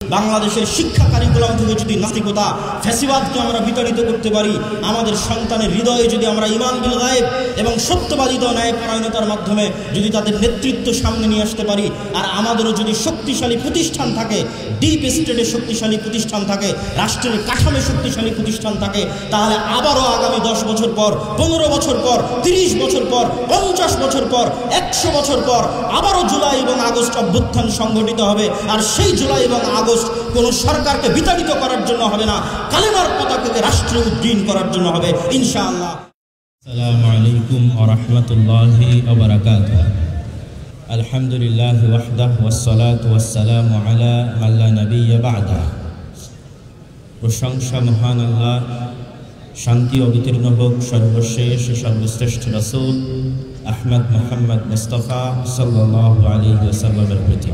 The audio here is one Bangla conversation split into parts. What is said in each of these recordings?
বাংলাদেশের শিক্ষা কারিকুলাম থেকে যদি নাস্তিকতা ফ্যাসিবাদকে আমরা বিতাড়িত করতে পারি, আমাদের সন্তানের হৃদয়ে যদি আমরা ঈমান বিল গায়েব এবং সত্যবাদিতা ন্যায়পরায়ণতার মাধ্যমে যদি তাদের নেতৃত্ব সামনে নিয়ে আসতে পারি, আর আমাদেরও যদি শক্তিশালী প্রতিষ্ঠান থাকে, ডিপ স্টেটের শক্তিশালী প্রতিষ্ঠান থাকে, রাষ্ট্রের কাঠামো শক্তিশালী প্রতিষ্ঠান থাকে, তাহলে আবারও আগামী 10 বছর পর, 15 বছর পর, 30 বছর পর, 50 বছর পর, 100 বছর পর আবারও জুলাই এবং আগস্ট অভ্যুত্থান সংঘটিত হবে। আর সেই জুলাই এবং আগস্ট কোন সরকারকে বিতাড়িত করার জন্য হবে না, কালেমার পতাকাকে রাষ্ট্রে উড্ডীন করার জন্য হবে ইনশাআল্লাহ। আসসালামু আলাইকুম ওয়া রাহমাতুল্লাহি ওয়া বারাকাতুহু। আলহামদুলিল্লাহি ওয়াহদাহু ওয়াসসালাতু ওয়াসসালামু আলা মান লা নাবিয়্যা বা'দা। প্রশংসা মহান আল্লাহ, শান্তি অবতীর্ণ হোক সর্বশেষ সর্বশ্রেষ্ঠ রাসূল আহমদ মুহাম্মদ মুস্তাফা সাল্লাল্লাহু আলাইহি ওয়াসাল্লামের প্রতি।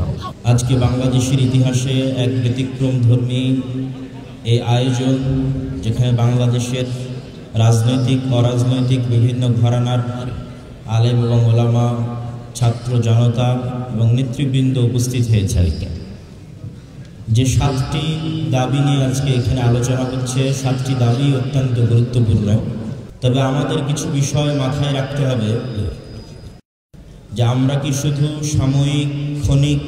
আজকে বাংলাদেশের ইতিহাসে এক ব্যতিক্রমধর্মী এই আয়োজন, যেখানে বাংলাদেশের রাজনৈতিক অরাজনৈতিক বিভিন্ন ঘরানার আলেম এবং ওলামা, ছাত্র জনতা এবং নেতৃবৃন্দ উপস্থিত হয়েছে। যে 7টি দাবি নিয়ে আজকে এখানে আলোচনা হচ্ছে, 7টি দাবি অত্যন্ত গুরুত্বপূর্ণ। তবে আমাদের কিছু বিষয় মাথায় রাখতে হবে যে আমরা কি শুধু সাময়িক, ক্ষণিক,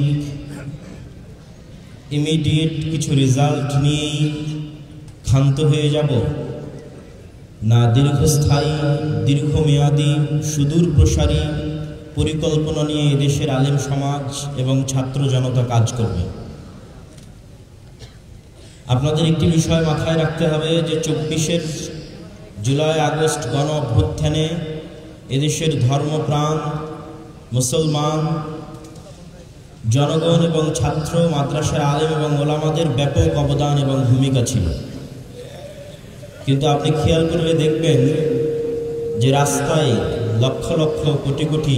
ইমিডিয়েট কিছু রেজাল্ট নিয়েই ক্ষান্ত হয়ে যাব, না দীর্ঘস্থায়ী, দীর্ঘমেয়াদী, সুদূর প্রসারী পরিকল্পনা নিয়ে এদেশের আলেম সমাজ এবং ছাত্র জনতা কাজ করবে। আপনাদের একটি বিষয় মাথায় রাখতে হবে যে 24 জুলাই আগস্ট গণ অভ্যুত্থানে এদেশের ধর্মপ্রাণ মুসলমান জনগণ এবং ছাত্র, মাদ্রাসার আলেম এবং ওলামাদের ব্যাপক অবদান এবং ভূমিকা ছিল। কিন্তু আপনি খেয়াল করলে দেখবেন যে রাস্তায় লক্ষ লক্ষ কোটি কোটি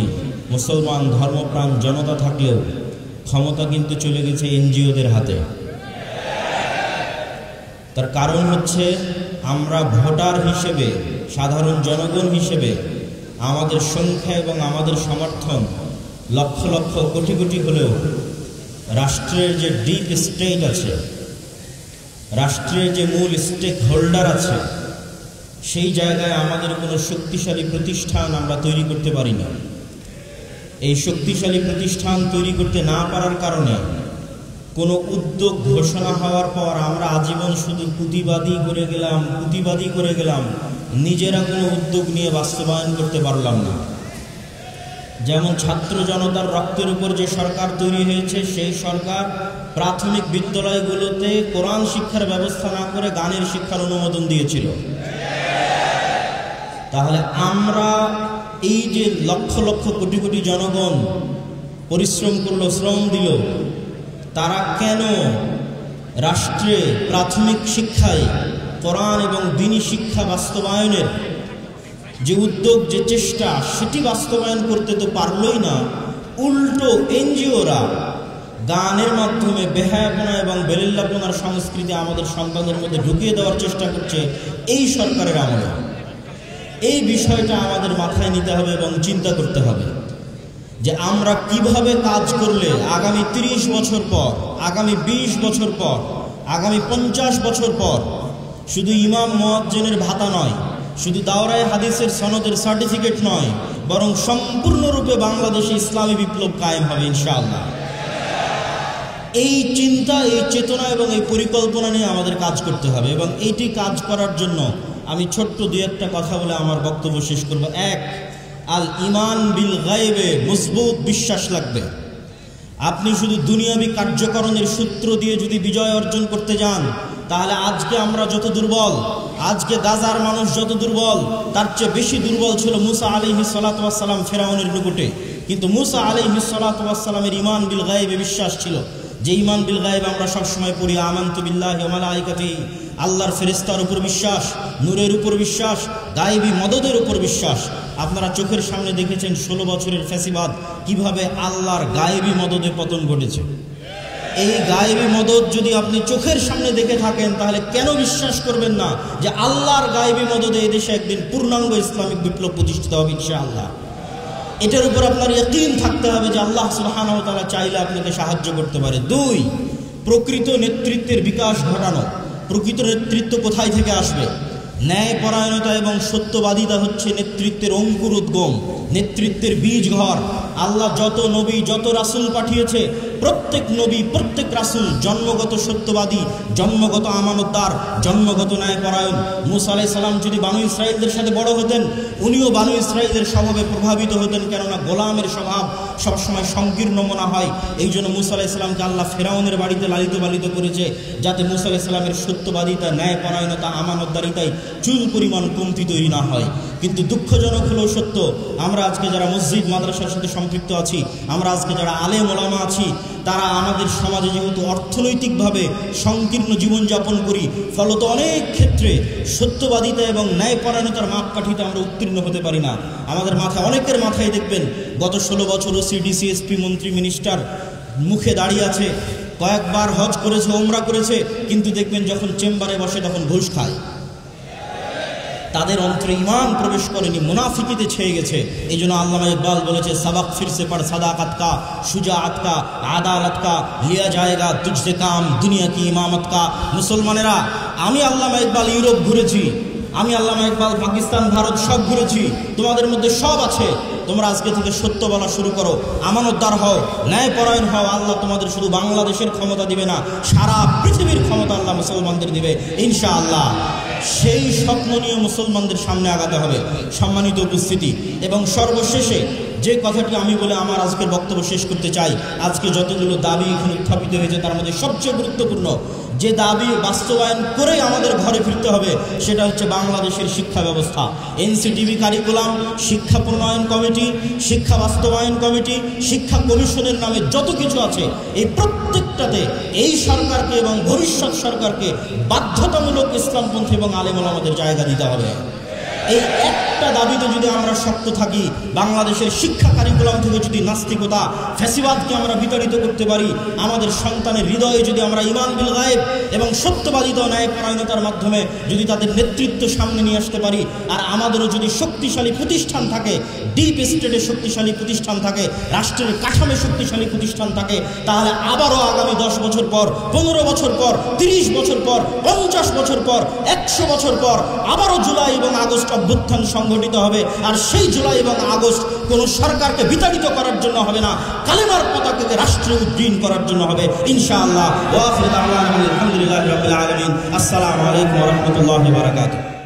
মুসলমান ধর্মপ্রাণ জনতা থাকলেও ক্ষমতা কিন্তু চলে গেছে এনজিওদের হাতে। তার কারণ হচ্ছে আমরা ভোটার হিসেবে, সাধারণ জনগণ হিসেবে আমাদের সংখ্যা এবং আমাদের সমর্থন লক্ষ লক্ষ কোটি কোটি হলেও রাষ্ট্রের যে ডিপ স্টেট আছে, রাষ্ট্রের যে মূল স্টেক হোল্ডার আছে, সেই জায়গায় আমাদের কোনো শক্তিশালী প্রতিষ্ঠান আমরা তৈরি করতে পারি না। এই শক্তিশালী প্রতিষ্ঠান তৈরি করতে না পারার কারণে কোনো উদ্যোগ ঘোষণা হওয়ার পর আমরা আজীবন শুধু প্রতিবাদী করে গেলাম, নিজেরা কোনো উদ্যোগ নিয়ে বাস্তবায়ন করতে পারলাম না। যেমন ছাত্র জনতার রক্তের উপর যে সরকার তৈরি হয়েছে, সেই সরকার প্রাথমিক বিদ্যালয়গুলোতে কোরআন শিক্ষার ব্যবস্থা না করে গানের শিক্ষার অনুমোদন দিয়েছিল। তাহলে আমরা এই যে লক্ষ লক্ষ কোটি কোটি জনগণ পরিশ্রম করলো, শ্রম দিল, তারা কেন রাষ্ট্রে প্রাথমিক শিক্ষায় কোরআন এবং দ্বীনি শিক্ষা বাস্তবায়নের যে উদ্যোগ, যে চেষ্টা, সেটি বাস্তবায়ন করতে তো পারলই না, উল্টো এনজিওরা গানের মাধ্যমে বেহায়াপনা এবং বেলিল্লাপনার সংস্কৃতি আমাদের সন্তানদের মধ্যে ঢুকিয়ে দেওয়ার চেষ্টা করছে এই সরকারের আমলে। এই বিষয়টা আমাদের মাথায় নিতে হবে এবং চিন্তা করতে হবে যে আমরা কিভাবে কাজ করলে আগামী 30 বছর পর, আগামী 20 বছর পর, আগামী 50 বছর পর শুধু ইমাম মুয়াজ্জিনের ভাতা নয়, শুধু দাওরায়ে হাদিসের সনদের সার্টিফিকেট নয়, বরং সম্পূর্ণরূপে বাংলাদেশে ইসলামী বিপ্লব কায়েম হবে ইনশাআল্লাহ। এই চিন্তা, এই চেতনা এবং এই পরিকল্পনা নিয়ে আমাদের কাজ করতে হবে। এবং এইটি কাজ করার জন্য আমি ছোট্ট 2-1টা কথা বলে আমার বক্তব্য শেষ করব। 1, আল ইমান বিল গায়বে মজবুত বিশ্বাস লাগবে। আপনি শুধু দুনিয়াবী কার্যকরণের সূত্র দিয়ে যদি বিজয় অর্জন করতে যান, তাহলে আজকে আমরা যত দুর্বল, আজকে গাজার মানুষ যত দুর্বল, তার চেয়ে বেশি দুর্বল ছিল মুসা আলাইহিস সালাতু ওয়াস সালাম ফেরাউনের নিকটে। কিন্তু মুসা আলাইহিস সালাতু ওয়াস সালামের ঈমান বিল গায়বে বিশ্বাস ছিল। যে ঈমান বিল গায়ব আমরা সবসময় পড়ি, আমানতু বিল্লাহি ওয়া মালাইকাতিহি, আল্লাহর ফেরেশতার উপর বিশ্বাস, নূরের উপর বিশ্বাস, গায়েবী মদদের উপর বিশ্বাস। আপনারা চোখের সামনে দেখেছেন 16 বছরের ফ্যাসিবাদ কিভাবে আল্লাহর গায়েবী মদদে পতন ঘটেছে। এই গায়েবী মদদ যদি আপনি চোখের সামনে দেখে থাকেন, তাহলে কেন বিশ্বাস করবেন না যে আল্লাহর গায়েবী মদদে এদেশে একদিন পূর্ণাঙ্গ ইসলামিক বিপ্লব প্রতিষ্ঠিত হবে ইনশাআল্লাহ। এটার উপর আপনার ইয়াকিন থাকতে হবে যে আল্লাহ সুবহানাহু ওয়া তাআলা চাইলে আপনাকে সাহায্য করতে পারে। 2, প্রকৃত নেতৃত্বের বিকাশ ঘটানো। প্রকৃত নেতৃত্ব কোথায় থেকে আসবে? ন্যায়পরায়ণতা এবং সত্যবাদিতা হচ্ছে নেতৃত্বের অঙ্কুরোদ্গম, নেতৃত্বের বীজ ঘর। আল্লাহ যত নবী, যত রাসূল পাঠিয়েছে, প্রত্যেক নবী, প্রত্যেক রাসূল জন্মগত সত্যবাদী, জন্মগত আমানতদার, জন্মগত ন্যায়পরায়ণ। মূসা আলাইহিস সালাম যদি বানু ইসরাঈলদের সাথে বড় হতেন, উনিও বানু ইসরাঈলের স্বভাবে প্রভাবিত হতেন, কেননা গোলামের স্বভাব সবসময় সংকীর্ণ মনে হয়। এই জন্য মূসা আলাইহিস সালামকে আল্লাহ ফেরাউনের বাড়িতে লালিত পালিত করেছে, যাতে মূসা আলাইহিস সালামের সত্যবাদিতা, ন্যায়পরায়ণতা, আমানতদারিতায় চুল পরিমাণ কমতি তৈরি না হয়। কিন্তু দুঃখজনক হলেও সত্য, আমরা আজকে যারা মসজিদ মাদ্রাসার সাথে সম্পৃক্ত আছি, আমরা আজকে যারা আলেম ওলামা আছি, তারা আমাদের সমাজে যেহেতু অর্থনৈতিকভাবে সংকীর্ণ জীবনযাপন করি, ফলত অনেক ক্ষেত্রে সত্যবাদিতা এবং ন্যায়পরায়ণতার মাপকাঠিতে আমরা উত্তীর্ণ হতে পারি না। আমাদের মাথায়, অনেকের মাথায় দেখবেন গত 16 বছর ওসি, ডিসি, এসপি, মন্ত্রী, মিনিস্টার মুখে দাঁড়িয়ে আছে, কয়েকবার হজ করেছে, ওমরা করেছে, কিন্তু দেখবেন যখন চেম্বারে বসে তখন ঘুষ খায়। তাদের অন্তরে ঈমান প্রবেশ করেনি, মুনাফিকিতে ছেয়ে গেছে। এই জন্য আল্লামা ইকবাল বলেছে, সবক ফিরসে পড় সাদাকাত কা, শুজাআত কা, আদালত কা, লিয়া জায়েগা তুঝসে কাম, দুনিয়া কি ইমামত কা। মুসলমানেরা, আমি আল্লামা ইকবাল ইউরোপ ঘুরেছি, আমি আল্লামা ইকবাল পাকিস্তান, ভারত সব ঘুরেছি, তোমাদের মধ্যে সব আছে। তোমরা আজকে থেকে সত্য বলা শুরু করো, আমানতদার হও, ন্যায়পরায়ণ হও। আল্লাহ তোমাদের শুধু বাংলাদেশের ক্ষমতা দিবে না, সারা পৃথিবীর ক্ষমতা আল্লাহ মুসলমানদের দিবে ইনশাআল্লাহ। সেই স্বপ্ন নিয়ে মুসলমানদের সামনে আগাতে হবে। সম্মানিত উপস্থিতি, এবং সর্বশেষে যে কথাটি আমি বলে আমার আজকের বক্তব্য শেষ করতে চাই, আজকে যতগুলো দাবি এখানে উত্থাপিত হয়েছে তার মধ্যে সবচেয়ে গুরুত্বপূর্ণ যে দাবি বাস্তবায়ন করেই আমাদের ঘরে ফিরতে হবে, সেটা হচ্ছে বাংলাদেশের শিক্ষা ব্যবস্থা। এনসিটিভি কারিকুলাম, শিক্ষা প্রণয়ন কমিটি, শিক্ষা বাস্তবায়ন কমিটি, শিক্ষা কমিশনের নামে যত কিছু আছে, এই প্রত্যেকটাতে এই সরকারকে এবং ভবিষ্যৎ সরকারকে বাধ্যতামূলক ইসলামপন্থী এবং আলেম ওলামাদের জায়গা দিতে হবে। এই একটা দাবিতে যদি আমরা শক্ত থাকি, বাংলাদেশের শিক্ষা কারিকুলাম থেকে যদি নাস্তিকতা, ফ্যাসিবাদকে আমরা বিতাড়িত করতে পারি, আমাদের সন্তানের হৃদয়ে যদি আমরা ঈমান বিল গায়েব এবং সত্যবাদিতা ও ন্যায়পরায়ণতার মাধ্যমে যদি তাদের নেতৃত্ব সামনে নিয়ে আসতে পারি, আর আমাদেরও যদি শক্তিশালী প্রতিষ্ঠান থাকে, ডিপ স্টেটে শক্তিশালী প্রতিষ্ঠান থাকে, রাষ্ট্রের কাঠামে শক্তিশালী প্রতিষ্ঠান থাকে, তাহলে আবারও আগামী 10 বছর পর, 15 বছর পর, 30 বছর পর, 50 বছর পর, 100 বছর পর আবারও জুলাই এবং আগস্ট অভ্যুত্থান সংঘটিত হবে। আর সেই জুলাই এবং আগস্ট কোন সরকারকে বিতাড়িত করার জন্য হবে না, কালেমার পতাকাকে রাষ্ট্রে উদ্দীন করার জন্য হবে ইনশাআল্লাহ। ওয়া আখিরু দাওয়ানা আলহামদুলিল্লাহি রাব্বিল আলামিন। আসসালামু আলাইকুম ওয়া রাহমাতুল্লাহি ওয়া বারাকাতুহু।